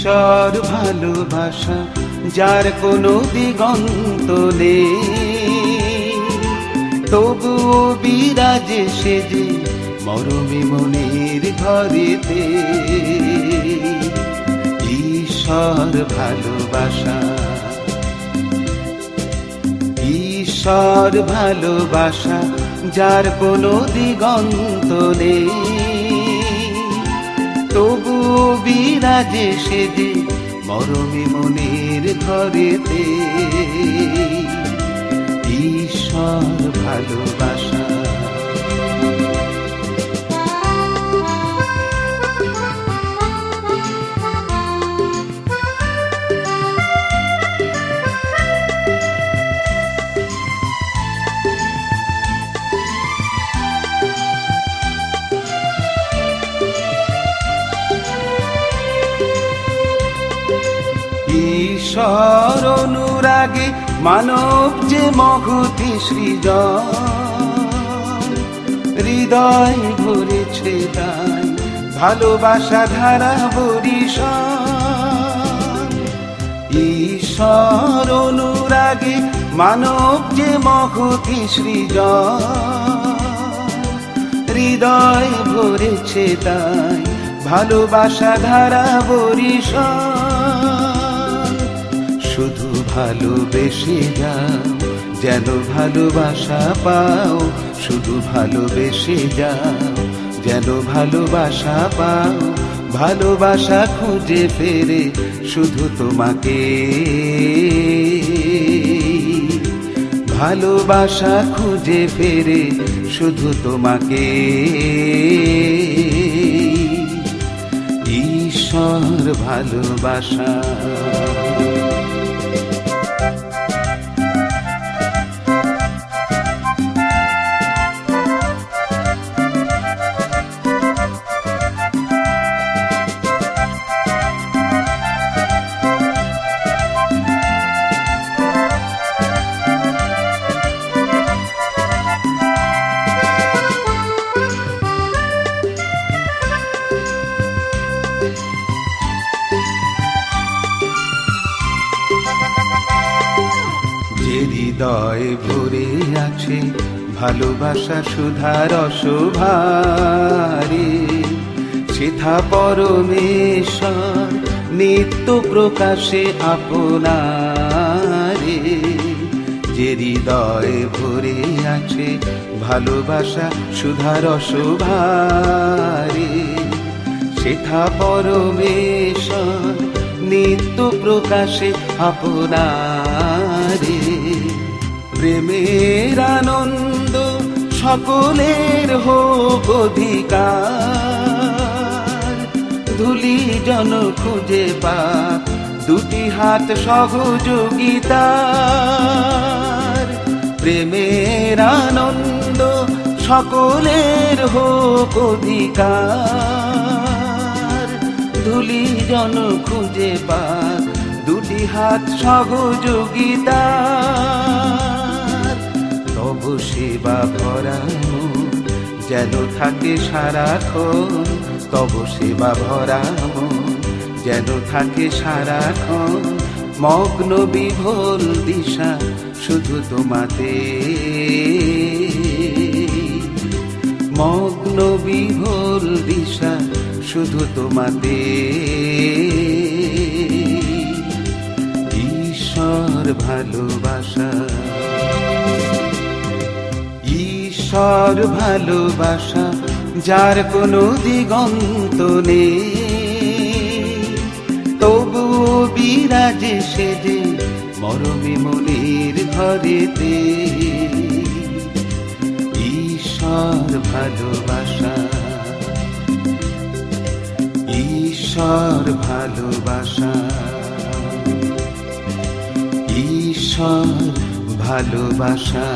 ঈশ্বর ভালোবাসা যার কোনো দিগন্ত নেই, তবুও বিরাজে সেজে মরমে মনের ঘরেতে। ঈশ্বর ভালোবাসা, ঈশ্বর ভালোবাসা যার কোনো দিগন্ত নেই, তবুও বিরাজে সেজে মরমে মনের ঘরেতে। ঈশ্বর ভালোবাসা। ঈশ্বর অনুরাগে মানব যে মহতি সৃজন, হৃদয় ভরেছে তাই ভালোবাসা ধারা বরিশান। ঈশ্বর অনুরাগে মানব যে মহতি সৃজন, হৃদয় ভরেছে তাই ভালোবাসা ধারা বরিশান। শুধু ভালোবেসে যাও যেন ভালোবাসা পাও, শুধু ভালোবেসে যাও যেন ভালোবাসা পাও। ভালোবাসা খুঁজে ফেরে শুধু তোমাকে, ভালোবাসা খুঁজে ফেরে শুধু তোমাকে। ঈশ্বর ভালোবাসা। হৃদয় ভরে আছে ভালোবাসা সুধার রসভারে, সেথা পরমেশ্বর নিত্য প্রকাশে আপনারে। যে হৃদয় ভরে আছে ভালোবাসা সুধার রসভারে, সেথা পরমেশ্বর নিত্য প্রকাশে আপনারে। প্রেমের আনন্দ সকলের হোক অধিকার, ধুলি জন খুঁজে পাক দুটি হাত সহযোগিতার। প্রেমের আনন্দ সকলের হোক অধিকার, ধুলি জন খুঁজে পাক দুটি হাত সহযোগিতার। তব সেবা ভরা মন যেন থাকে সারাক্ষণ, তব সেবা ভরা মন যেন থাকে সারাক্ষণ। মগ্ন বিভোর দিশা শুধু তোমাতে, মগ্ন বিভোর দিশা শুধু তোমাতে। ঈশ্বর ভালোবাসা, ঈশ্বর ভালোবাসা যার কোনো দিগন্ত নেই, তবুও বিরাজে সেজে মরমে মনের ঘরেতে। ঈশ্বর ভালোবাসা, ঈশ্বর ভালোবাসা, ঈশ্বর ভালোবাসা।